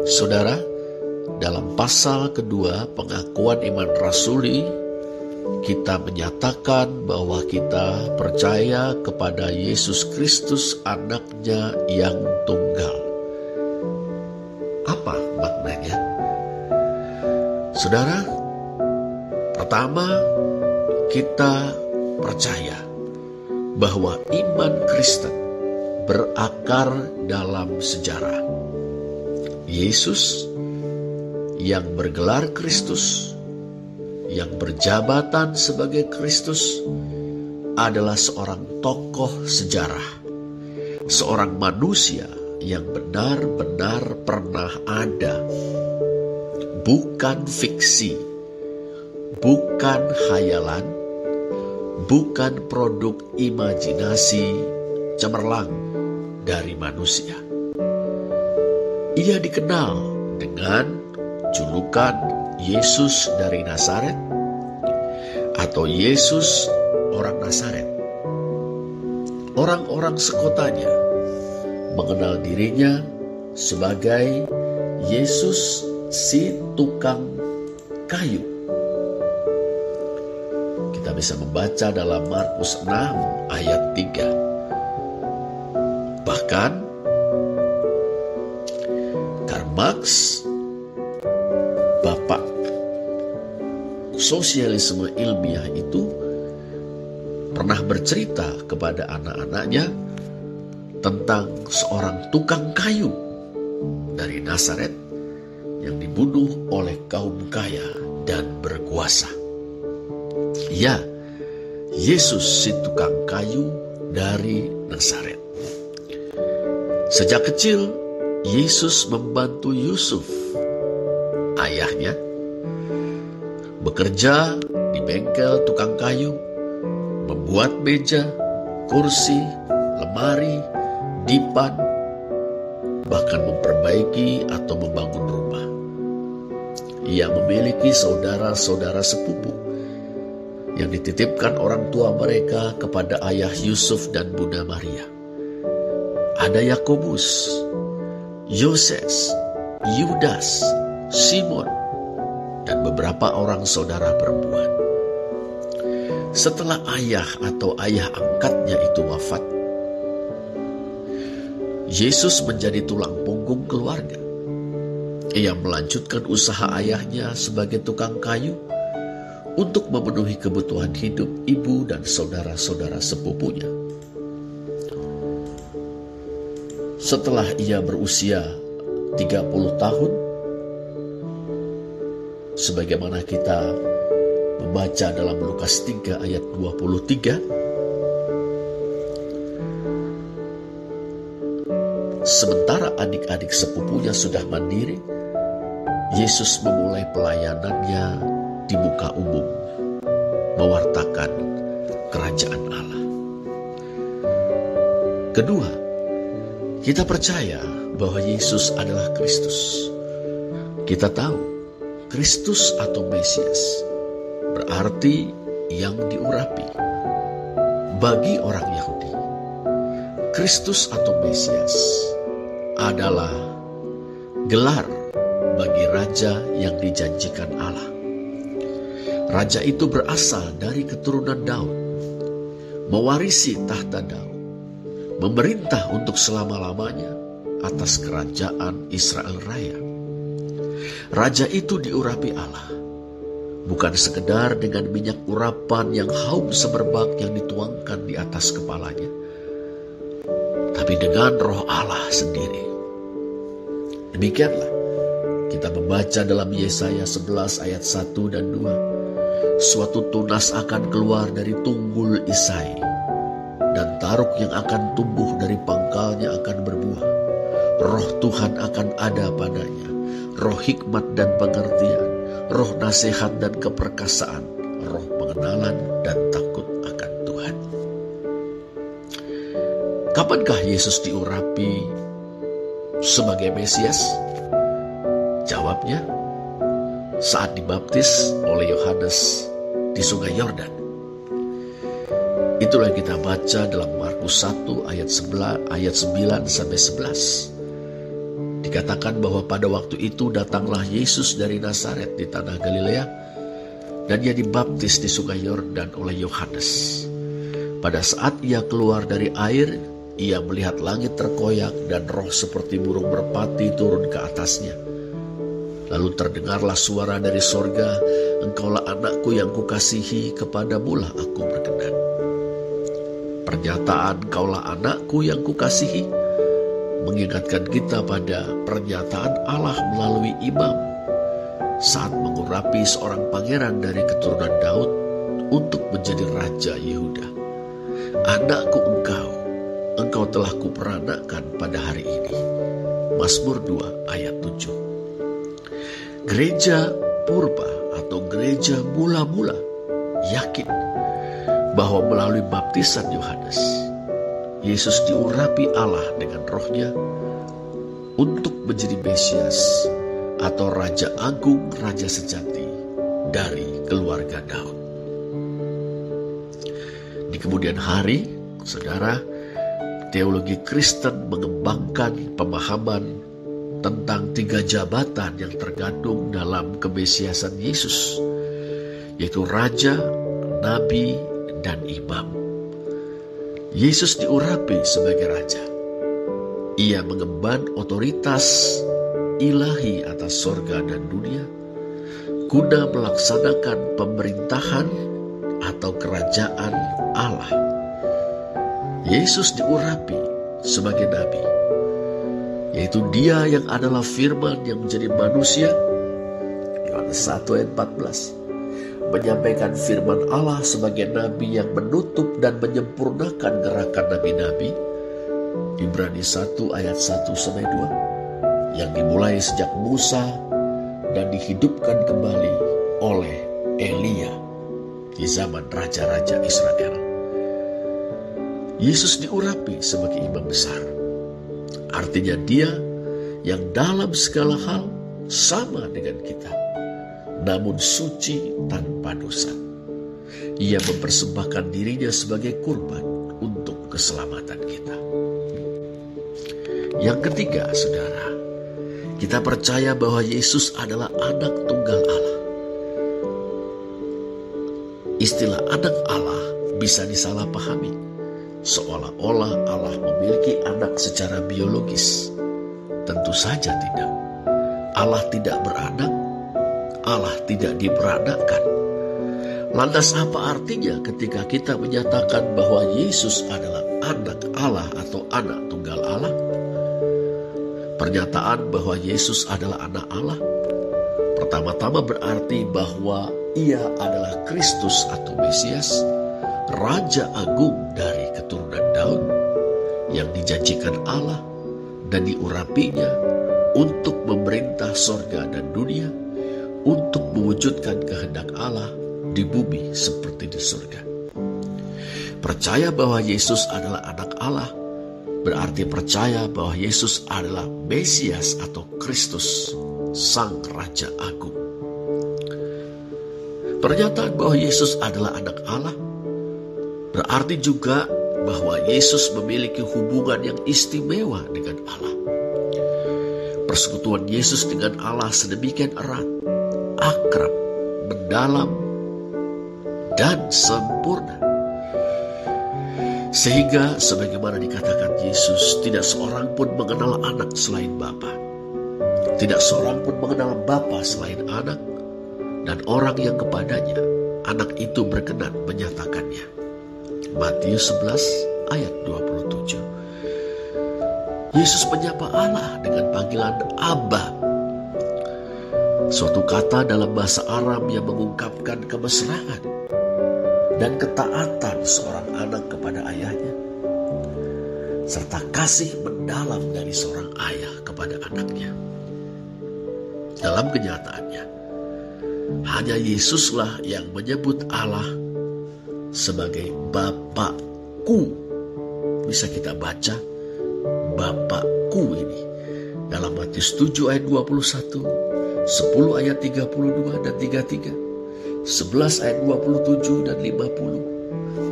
Saudara, dalam pasal kedua pengakuan iman rasuli, kita menyatakan bahwa kita percaya kepada Yesus Kristus, Anaknya yang tunggal. Apa maknanya? Saudara, pertama, kita percaya bahwa iman Kristen berakar dalam sejarah. Yesus yang bergelar Kristus, yang berjabatan sebagai Kristus, adalah seorang tokoh sejarah, seorang manusia yang benar-benar pernah ada, bukan fiksi, bukan khayalan, bukan produk imajinasi cemerlang dari manusia. Ia dikenal dengan julukan Yesus dari Nazaret atau Yesus orang Nazaret. Orang-orang sekotanya mengenal dirinya sebagai Yesus si tukang kayu. Kita bisa membaca dalam Markus 6 ayat 3. Bahkan Karl Marx, bapak sosialisme ilmiah itu, pernah bercerita kepada anak-anaknya tentang seorang tukang kayu dari Nazaret yang dibunuh oleh kaum kaya dan berkuasa. Ya, Yesus si tukang kayu dari Nazaret. Sejak kecil, Yesus membantu Yusuf, ayahnya, bekerja di bengkel tukang kayu, membuat meja, kursi, lemari, dipan, bahkan memperbaiki atau membangun rumah. Ia memiliki saudara-saudara sepupu yang dititipkan orang tua mereka kepada ayah Yusuf dan Bunda Maria. Ada Yakobus, Yoses, Yudas, Simon, dan beberapa orang saudara perempuan. Setelah ayah atau ayah angkatnya itu wafat, Yesus menjadi tulang punggung keluarga. Ia melanjutkan usaha ayahnya sebagai tukang kayu untuk memenuhi kebutuhan hidup ibu dan saudara-saudara sepupunya. Setelah ia berusia 30 tahun, sebagaimana kita membaca dalam Lukas 3 ayat 23, sementara adik-adik sepupunya sudah mandiri, Yesus memulai pelayanannya di muka umum, mewartakan kerajaan Allah. Kedua, kita percaya bahwa Yesus adalah Kristus. Kita tahu Kristus atau Mesias berarti yang diurapi. Bagi orang Yahudi, Kristus atau Mesias adalah gelar bagi raja yang dijanjikan Allah. Raja itu berasal dari keturunan Daud, mewarisi tahta Daud, memerintah untuk selama-lamanya atas kerajaan Israel Raya. Raja itu diurapi Allah, bukan sekedar dengan minyak urapan yang haum semerbak yang dituangkan di atas kepalanya, tapi dengan Roh Allah sendiri. Demikianlah kita membaca dalam Yesaya 11 ayat 1 dan 2. Suatu tunas akan keluar dari tunggul Isai, dan taruk yang akan tumbuh dari pangkalnya akan berbuah. Roh Tuhan akan ada padanya, roh hikmat dan pengertian, roh nasihat dan keperkasaan, roh pengenalan dan takut akan Tuhan. Kapankah Yesus diurapi sebagai Mesias? Jawabnya, saat dibaptis oleh Yohanes di Sungai Yordan. Itulah yang kita baca dalam Markus 1 ayat 9 sampai 11. Dikatakan bahwa pada waktu itu datanglah Yesus dari Nazaret di tanah Galilea, dan ia dibaptis di sungai Yordan oleh Yohanes. Pada saat ia keluar dari air, ia melihat langit terkoyak dan roh seperti burung merpati turun ke atasnya. Lalu terdengarlah suara dari sorga, "Engkaulah anakku yang kukasihi, kepadamulah aku berkenan." Pernyataan "Engkaulah anakku yang kukasihi" mengingatkan kita pada pernyataan Allah melalui imam saat mengurapi seorang pangeran dari keturunan Daud untuk menjadi Raja Yehuda. "Anakku engkau telah kuperanakkan pada hari ini." Mazmur 2 ayat 7. Gereja purba atau gereja mula-mula yakin bahwa melalui baptisan Yohanes, Yesus diurapi Allah dengan rohnya untuk menjadi Mesias atau Raja Agung, Raja sejati dari keluarga Daud. Di kemudian hari, saudara, teologi Kristen mengembangkan pemahaman tentang 3 jabatan yang tergandung dalam kemesiasan Yesus, yaitu Raja, Nabi, dan Imam. Yesus diurapi sebagai Raja. Ia mengemban otoritas ilahi atas sorga dan dunia guna melaksanakan pemerintahan atau kerajaan Allah. Yesus diurapi sebagai Nabi, yaitu Dia yang adalah firman yang menjadi manusia. Yohanes 1 ayat 14 menyampaikan firman Allah sebagai Nabi yang menutup dan menyempurnakan gerakan nabi-nabi. Ibrani 1 ayat 1-2 yang dimulai sejak Musa dan dihidupkan kembali oleh Elia di zaman raja-raja Israel. Yesus diurapi sebagai imam besar. Artinya Dia yang dalam segala hal sama dengan kita, namun suci tanpa dosa. Ia mempersembahkan dirinya sebagai kurban untuk keselamatan kita. Yang ketiga, saudara, kita percaya bahwa Yesus adalah anak tunggal Allah. Istilah anak Allah bisa disalahpahami, seolah-olah Allah memiliki anak secara biologis. Tentu saja tidak. Allah tidak beranak, Allah tidak diperanakkan. Lantas apa artinya ketika kita menyatakan bahwa Yesus adalah anak Allah atau anak tunggal Allah? Pernyataan bahwa Yesus adalah anak Allah pertama-tama berarti bahwa Ia adalah Kristus atau Mesias, Raja Agung dari keturunan Daud yang dijanjikan Allah dan diurapinya untuk memerintah sorga dan dunia, untuk mewujudkan kehendak Allah di bumi seperti di surga. Percaya bahwa Yesus adalah anak Allah berarti percaya bahwa Yesus adalah Mesias atau Kristus, Sang Raja Agung. Pernyataan bahwa Yesus adalah anak Allah berarti juga bahwa Yesus memiliki hubungan yang istimewa dengan Allah. Persekutuan Yesus dengan Allah sedemikian erat, akrab, mendalam, dan sempurna. Sehingga sebagaimana dikatakan Yesus, tidak seorang pun mengenal anak selain Bapa. Tidak seorang pun mengenal Bapa selain anak, dan orang yang kepadanya anak itu berkenan menyatakannya. Matius 11 ayat 27. Yesus menyapa Allah dengan panggilan Abba, suatu kata dalam bahasa Aram yang mengungkapkan kemesraan dan ketaatan seorang anak kepada ayahnya, serta kasih mendalam dari seorang ayah kepada anaknya. Dalam kenyataannya, hanya Yesuslah yang menyebut Allah sebagai Bapakku. Bisa kita baca Bapakku ini dalam Matius 7 ayat 21, 10 ayat 32 dan 33, 11 ayat 27 dan 50,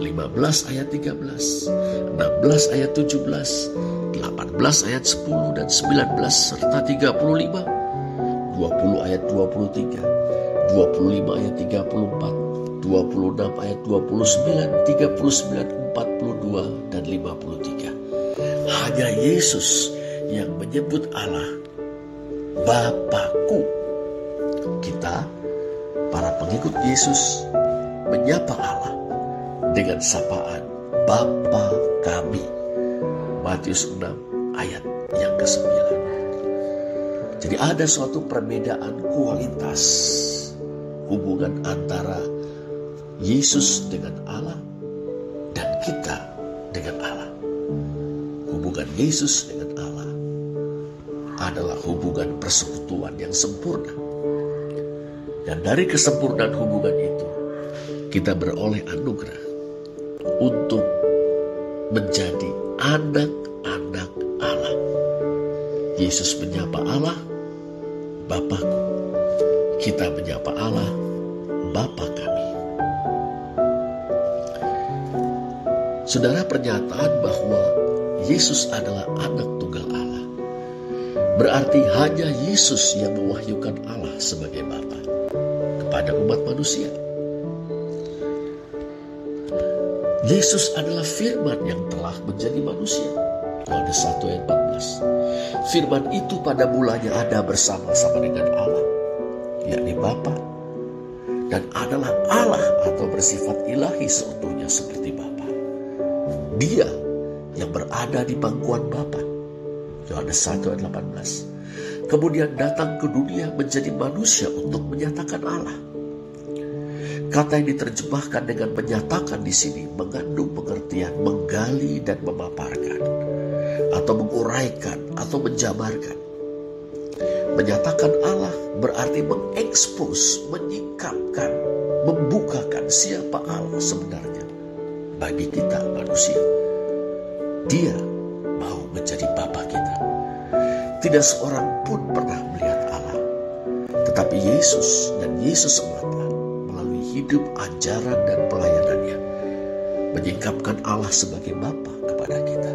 15 ayat 13, 16 ayat 17, 18 ayat 10 dan 19 serta 35, 20 ayat 23, 25 ayat 34, 26 ayat 29, 39, 42 dan 53. Hanya Yesus yang menyebut Allah Bapakku. Kita, para pengikut Yesus, menyapa Allah dengan sapaan Bapa kami. Matius 6 ayat yang ke-9. Jadi ada suatu perbedaan kualitas hubungan antara Yesus dengan Allah dan kita dengan Allah. Hubungan Yesus dengan Allah adalah hubungan persekutuan yang sempurna. Dan dari kesempurnaan hubungan itu, kita beroleh anugerah untuk menjadi anak-anak Allah. Yesus menyapa Allah, Bapakku. Kita menyapa Allah, Bapa kami. Saudara, pernyataan bahwa Yesus adalah anak tunggal Allah berarti hanya Yesus yang mewahyukan Allah sebagai Bapa kepada umat manusia. Yesus adalah firman yang telah menjadi manusia. Yohanes 1 ayat 14. Firman itu pada mulanya ada bersama-sama dengan Allah, yakni Bapa, dan adalah Allah atau bersifat ilahi seutuhnya seperti Bapa. Dia yang berada di pangkuan Bapa. Yohanes 1 ayat 18. Kemudian datang ke dunia menjadi manusia untuk menyatakan Allah. Kata yang diterjemahkan dengan menyatakan di sini mengandung pengertian menggali dan memaparkan, atau menguraikan atau menjabarkan. Menyatakan Allah berarti mengekspos, menyingkapkan, membukakan siapa Allah sebenarnya bagi kita manusia. Dia mau menjadi Bapa kita. Tidak seorang pun pernah melihat Allah, tetapi Yesus dan Yesus semata melalui hidup, ajaran dan pelayanannya menyingkapkan Allah sebagai Bapa kepada kita.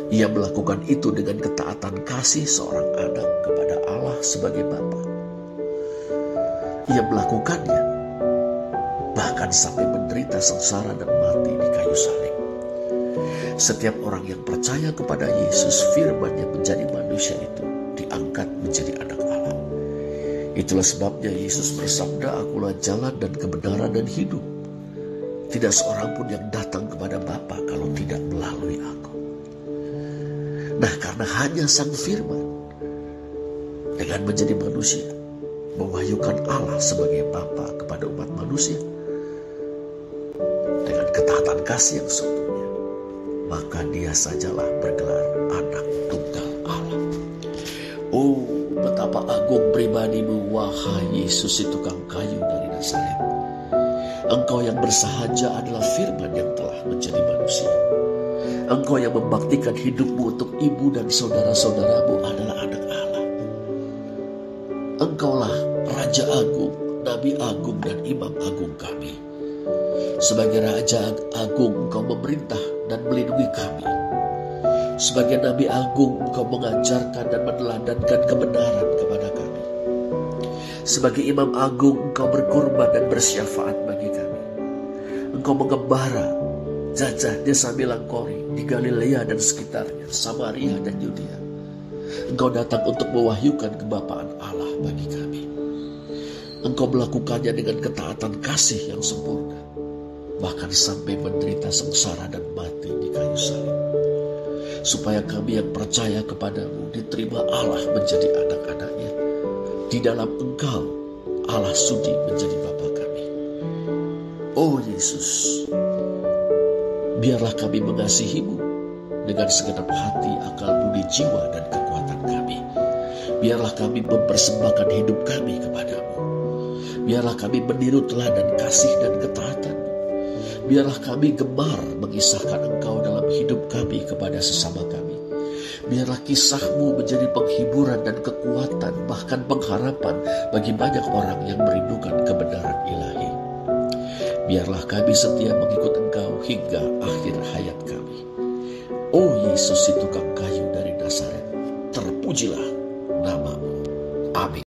Ia melakukan itu dengan ketaatan kasih seorang anak kepada Allah sebagai Bapa. Ia melakukannya bahkan sampai menderita sengsara dan mati di kayu salib. Setiap orang yang percaya kepada Yesus, firman yang menjadi manusia itu diangkat menjadi anak Allah. Itulah sebabnya Yesus bersabda, "Akulah jalan dan kebenaran dan hidup. Tidak seorang pun yang datang kepada Bapa kalau tidak melalui aku." Nah, karena hanya Sang Firman dengan menjadi manusia mewahyukan Allah sebagai Bapa kepada umat manusia dengan ketaatan kasih yang seutuhnya, maka dia sajalah bergelar anak tunggal Allah. Oh, betapa agung pribadimu, wahai Yesus si tukang kayu dari Nazaret. Engkau yang bersahaja adalah firman yang telah menjadi manusia. Engkau yang membaktikan hidupmu untuk ibu dan saudara-saudaramu adalah anak Allah. Engkaulah Raja Agung, Nabi Agung dan Imam Agung kami. Sebagai Raja Agung engkau memerintah dan melindungi kami. Sebagai Nabi Agung engkau mengajarkan dan meneladankan kebenaran kepada kami. Sebagai Imam Agung engkau berkorban dan bersyafaat bagi kami. Engkau mengembara jajah desa Milangkori di Galilea dan sekitarnya, Samaria dan Yudea. Engkau datang untuk mewahyukan kebapaan Allah bagi kami. Engkau melakukannya dengan ketaatan kasih yang sempurna, bahkan sampai menderita sengsara dan mati di kayu salib, supaya kami yang percaya kepadamu diterima Allah menjadi anak-anaknya. Di dalam Engkau Allah sudi menjadi Bapa kami. Oh Yesus, biarlah kami mengasihimu dengan segenap hati, akal, budi, jiwa, dan kekuatan kami. Biarlah kami mempersembahkan hidup kami kepadamu. Biarlah kami meniru teladan kasih dan ketaatan. Biarlah kami gemar mengisahkan Engkau dalam hidup kami kepada sesama kami. Biarlah kisahmu menjadi penghiburan dan kekuatan, bahkan pengharapan bagi banyak orang yang merindukan kebenaran ilahi. Biarlah kami setia mengikut Engkau hingga akhir hayat kami. Oh Yesus, si tukang kayu dari Nazaret, terpujilah namamu. Amin.